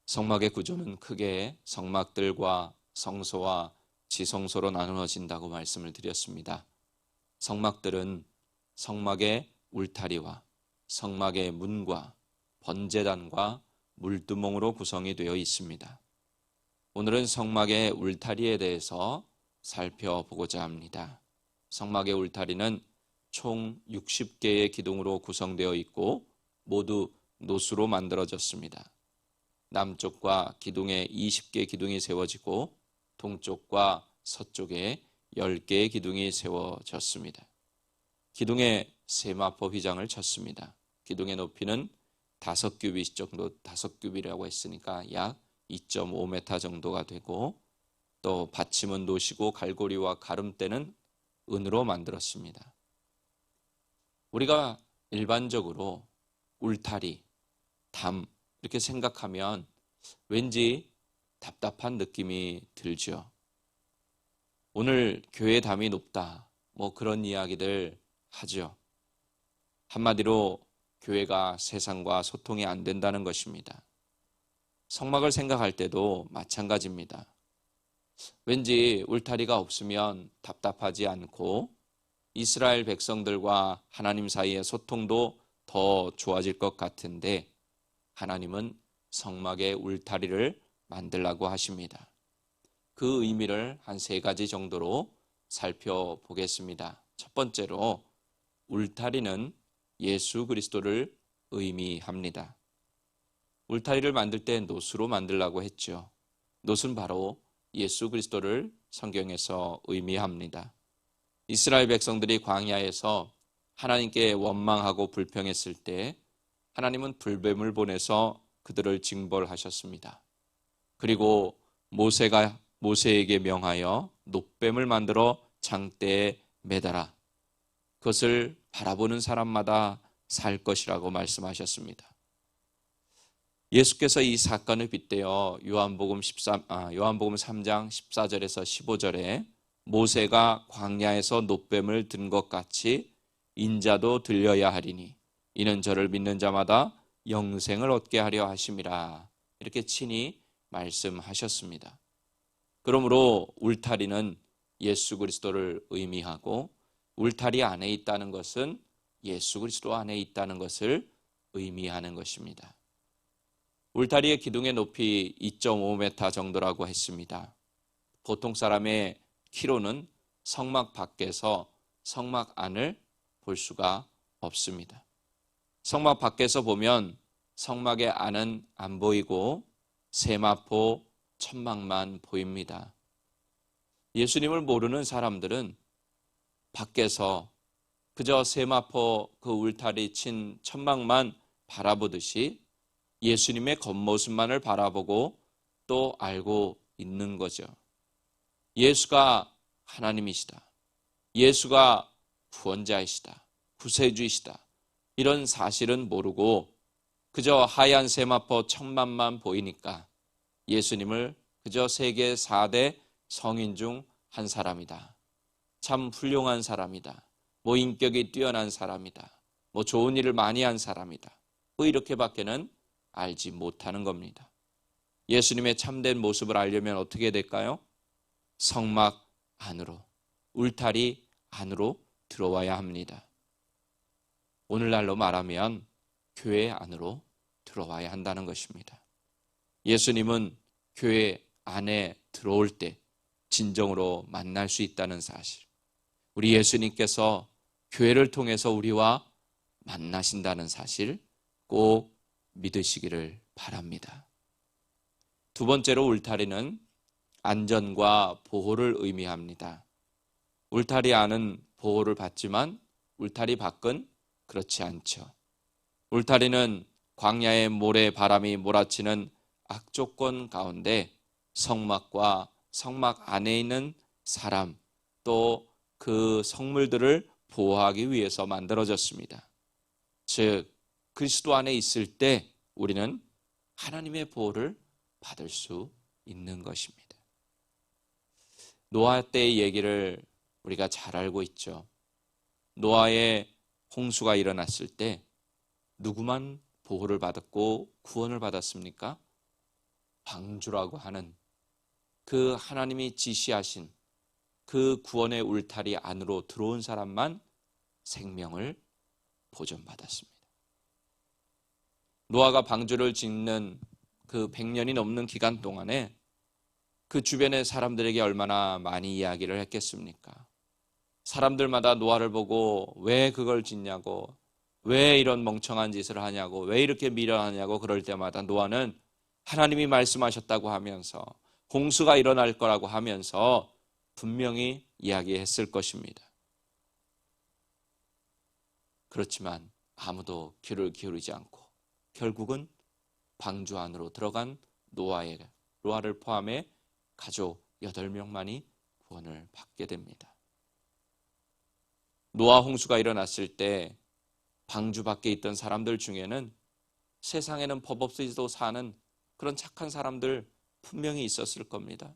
성막의 구조는 크게 성막들과 성소와 지성소로 나누어진다고 말씀을 드렸습니다. 성막들은 성막의 울타리와 성막의 문과 번제단과 물두멍으로 구성이 되어 있습니다. 오늘은 성막의 울타리에 대해서 살펴보고자 합니다. 성막의 울타리는 총 60개의 기둥으로 구성되어 있고 모두 노수로 만들어졌습니다. 남쪽과 기둥에 20개 기둥이 세워지고 동쪽과 서쪽에 10개의 기둥이 세워졌습니다. 기둥에 세마포 휘장을 쳤습니다. 기둥의 높이는 5규빗 정도, 5규빗이라고 했으니까 약 2.5m 정도가 되고, 또 받침은 노시고 갈고리와 가름대는 은으로 만들었습니다. 우리가 일반적으로 울타리, 담 이렇게 생각하면 왠지 답답한 느낌이 들죠. 오늘 교회 담이 높다, 뭐 그런 이야기들 하죠. 한마디로 교회가 세상과 소통이 안 된다는 것입니다. 성막을 생각할 때도 마찬가지입니다. 왠지 울타리가 없으면 답답하지 않고 이스라엘 백성들과 하나님 사이의 소통도 더 좋아질 것 같은데, 하나님은 성막의 울타리를 만들라고 하십니다. 그 의미를 한 3가지 정도로 살펴보겠습니다. 첫 번째로, 울타리는 예수 그리스도를 의미합니다. 울타리를 만들 때 노수로 만들라고 했죠. 노수는 바로 예수 그리스도를 성경에서 의미합니다. 이스라엘 백성들이 광야에서 하나님께 원망하고 불평했을 때 하나님은 불뱀을 보내서 그들을 징벌하셨습니다. 그리고 모세에게 명하여 놋뱀을 만들어 장대에 매달아 그것을 바라보는 사람마다 살 것이라고 말씀하셨습니다. 예수께서 이 사건을 빗대어 요한복음 3장 14절에서 15절에 모세가 광야에서 놋뱀을 든 것 같이 인자도 들려야 하리니 이는 저를 믿는 자마다 영생을 얻게 하려 하심이라, 이렇게 친히 말씀하셨습니다. 그러므로 울타리는 예수 그리스도를 의미하고, 울타리 안에 있다는 것은 예수 그리스도 안에 있다는 것을 의미하는 것입니다. 울타리의 기둥의 높이 2.5m 정도라고 했습니다. 보통 사람의 키로는 성막 밖에서 성막 안을 볼 수가 없습니다. 성막 밖에서 보면 성막의 안은 안 보이고 세마포 천막만 보입니다. 예수님을 모르는 사람들은 밖에서 그저 세마포 그 울타리 친 천막만 바라보듯이 예수님의 겉모습만을 바라보고 또 알고 있는 거죠. 예수가 하나님이시다, 예수가 구원자이시다, 구세주이시다, 이런 사실은 모르고 그저 하얀 세마포 천막만 보이니까 예수님을 그저 세계 4대 성인 중 한 사람이다, 참 훌륭한 사람이다, 뭐 인격이 뛰어난 사람이다, 뭐 좋은 일을 많이 한 사람이다, 뭐 이렇게밖에는 알지 못하는 겁니다. 예수님의 참된 모습을 알려면 어떻게 될까요? 성막 안으로, 울타리 안으로 들어와야 합니다. 오늘날로 말하면 교회 안으로 들어와야 한다는 것입니다. 예수님은 교회 안에 들어올 때 진정으로 만날 수 있다는 사실, 우리 예수님께서 교회를 통해서 우리와 만나신다는 사실 꼭 믿으시기를 바랍니다. 두 번째로, 울타리는 안전과 보호를 의미합니다. 울타리 안은 보호를 받지만 울타리 밖은 그렇지 않죠. 울타리는 광야의 모래 바람이 몰아치는 악조건 가운데 성막과 성막 안에 있는 사람, 또 그 성물들을 보호하기 위해서 만들어졌습니다. 즉, 그리스도 안에 있을 때 우리는 하나님의 보호를 받을 수 있는 것입니다. 노아 때의 얘기를 우리가 잘 알고 있죠. 노아의 홍수가 일어났을 때 누구만 보호를 받았고 구원을 받았습니까? 방주라고 하는 그 하나님이 지시하신 그 구원의 울타리 안으로 들어온 사람만 생명을 보존받았습니다. 노아가 방주를 짓는 그 100년이 넘는 기간 동안에 그 주변의 사람들에게 얼마나 많이 이야기를 했겠습니까? 사람들마다 노아를 보고 왜 그걸 짓냐고, 왜 이런 멍청한 짓을 하냐고, 왜 이렇게 미련하냐고 그럴 때마다 노아는 하나님이 말씀하셨다고 하면서 홍수가 일어날 거라고 하면서 분명히 이야기했을 것입니다. 그렇지만 아무도 귀를 기울이지 않고 결국은 방주 안으로 들어간 노아를 포함해 가족 8명만이 구원을 받게 됩니다. 노아 홍수가 일어났을 때 방주 밖에 있던 사람들 중에는 세상에는 법 없이도 사는 그런 착한 사람들 분명히 있었을 겁니다.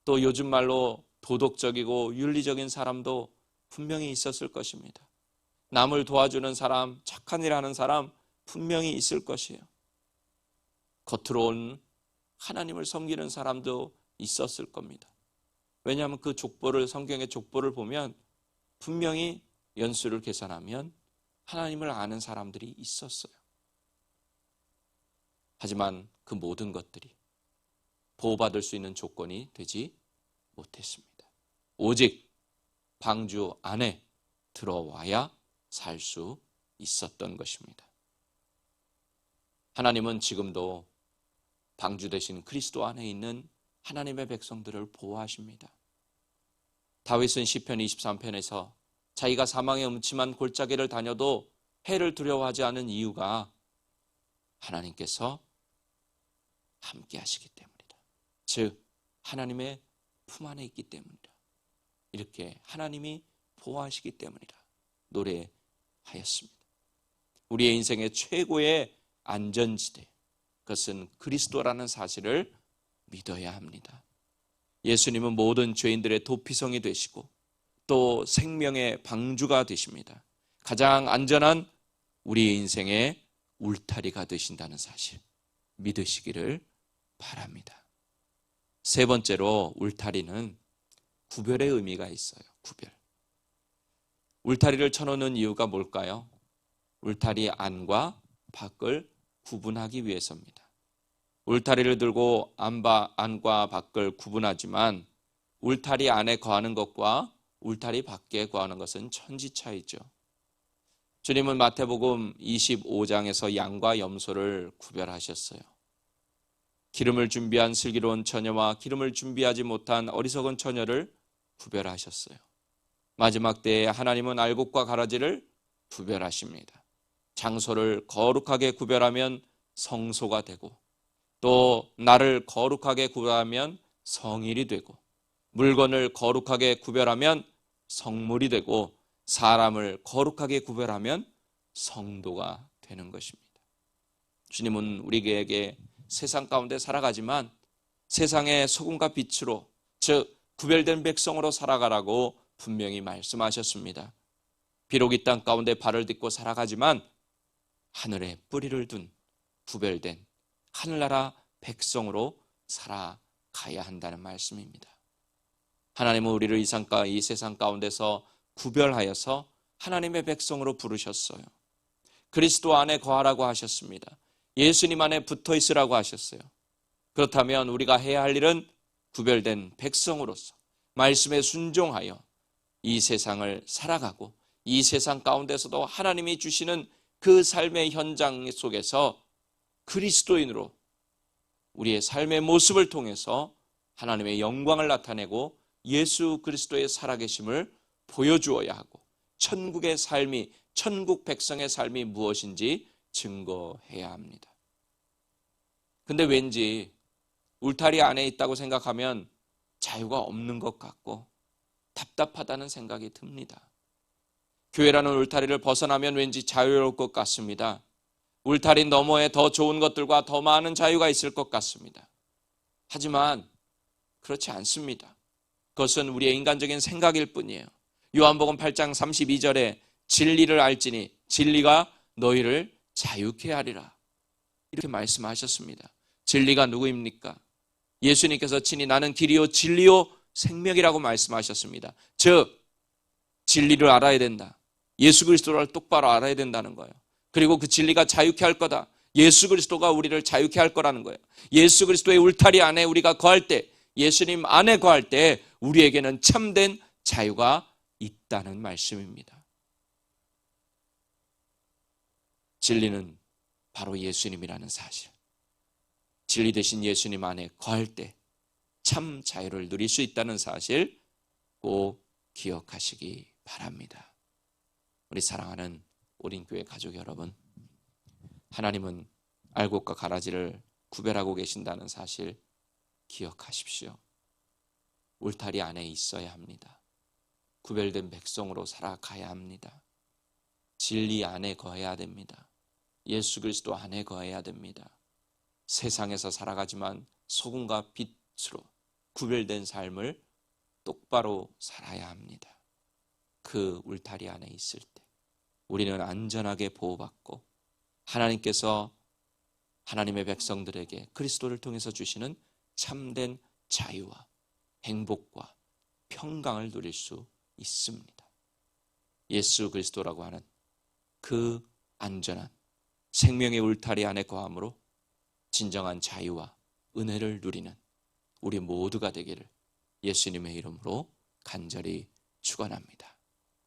또 요즘 말로 도덕적이고 윤리적인 사람도 분명히 있었을 것입니다. 남을 도와주는 사람, 착한 일 하는 사람 분명히 있을 것이에요. 겉으로는 하나님을 섬기는 사람도 있었을 겁니다. 왜냐하면 그 족보를, 성경의 족보를 보면 분명히 연수를 계산하면 하나님을 아는 사람들이 있었어요. 하지만 그 모든 것들이 보호받을 수 있는 조건이 되지 못했습니다. 오직 방주 안에 들어와야 살 수 있었던 것입니다. 하나님은 지금도 방주 대신 그리스도 안에 있는 하나님의 백성들을 보호하십니다. 다윗은 시편 23편에서 자기가 사망의 음침한 골짜기를 다녀도 해를 두려워하지 않은 이유가 하나님께서 함께 하시기 때문이다. 즉 하나님의 품 안에 있기 때문이다. 이렇게 하나님이 보호하시기 때문이다. 노래하였습니다. 우리의 인생의 최고의 안전지대, 그것은 그리스도라는 사실을 믿어야 합니다. 예수님은 모든 죄인들의 도피성이 되시고 또 생명의 방주가 되십니다. 가장 안전한 우리의 인생의 울타리가 되신다는 사실 믿으시기를 바랍니다. 세 번째로 울타리는 구별의 의미가 있어요. 구별. 울타리를 쳐놓는 이유가 뭘까요? 울타리 안과 밖을 구분하기 위해서입니다. 울타리를 들고 안과 밖을 구분하지만 울타리 안에 거하는 것과 울타리 밖에 거하는 것은 천지 차이죠. 주님은 마태복음 25장에서 양과 염소를 구별하셨어요. 기름을 준비한 슬기로운 처녀와 기름을 준비하지 못한 어리석은 처녀를 구별하셨어요. 마지막 때에 하나님은 알곡과 가라지를 구별하십니다. 장소를 거룩하게 구별하면 성소가 되고 또 나를 거룩하게 구별하면 성일이 되고 물건을 거룩하게 구별하면 성물이 되고 사람을 거룩하게 구별하면 성도가 되는 것입니다. 주님은 우리에게 세상 가운데 살아가지만 세상의 소금과 빛으로, 즉 구별된 백성으로 살아가라고 분명히 말씀하셨습니다. 비록 이 땅 가운데 발을 딛고 살아가지만 하늘에 뿌리를 둔 구별된 하늘나라 백성으로 살아가야 한다는 말씀입니다. 하나님은 우리를 이 세상 가운데서 구별하여서 하나님의 백성으로 부르셨어요. 그리스도 안에 거하라고 하셨습니다. 예수님 안에 붙어 있으라고 하셨어요. 그렇다면 우리가 해야 할 일은 구별된 백성으로서 말씀에 순종하여 이 세상을 살아가고 이 세상 가운데서도 하나님이 주시는 그 삶의 현장 속에서 그리스도인으로 우리의 삶의 모습을 통해서 하나님의 영광을 나타내고 예수 그리스도의 살아계심을 보여주어야 하고 천국의 삶이, 천국 백성의 삶이 무엇인지 증거해야 합니다. 근데 왠지 울타리 안에 있다고 생각하면 자유가 없는 것 같고 답답하다는 생각이 듭니다. 교회라는 울타리를 벗어나면 왠지 자유로울 것 같습니다. 울타리 너머에 더 좋은 것들과 더 많은 자유가 있을 것 같습니다. 하지만 그렇지 않습니다. 그것은 우리의 인간적인 생각일 뿐이에요. 요한복음 8장 32절에 진리를 알지니 진리가 너희를 자유케 하리라, 이렇게 말씀하셨습니다. 진리가 누구입니까? 예수님께서 친히 나는 길이요 진리요 생명이라고 말씀하셨습니다. 즉 진리를 알아야 된다. 예수 그리스도를 똑바로 알아야 된다는 거예요. 그리고 그 진리가 자유케 할 거다. 예수 그리스도가 우리를 자유케 할 거라는 거예요. 예수 그리스도의 울타리 안에 우리가 거할 때, 예수님 안에 거할 때 우리에게는 참된 자유가 있다는 말씀입니다. 진리는 바로 예수님이라는 사실. 진리 되신 예수님 안에 거할 때 참 자유를 누릴 수 있다는 사실 꼭 기억하시기 바랍니다. 우리 사랑하는 오린교회 가족 여러분, 하나님은 알곡과 가라지를 구별하고 계신다는 사실 기억하십시오. 울타리 안에 있어야 합니다. 구별된 백성으로 살아가야 합니다. 진리 안에 거해야 됩니다. 예수 그리스도 안에 거해야 됩니다. 세상에서 살아가지만 소금과 빛으로 구별된 삶을 똑바로 살아야 합니다. 그 울타리 안에 있을 때 우리는 안전하게 보호받고 하나님께서 하나님의 백성들에게 그리스도를 통해서 주시는 참된 자유와 행복과 평강을 누릴 수 있습니다. 예수 그리스도라고 하는 그 안전한 생명의 울타리 안에 거함으로 진정한 자유와 은혜를 누리는 우리 모두가 되기를 예수님의 이름으로 간절히 축원합니다.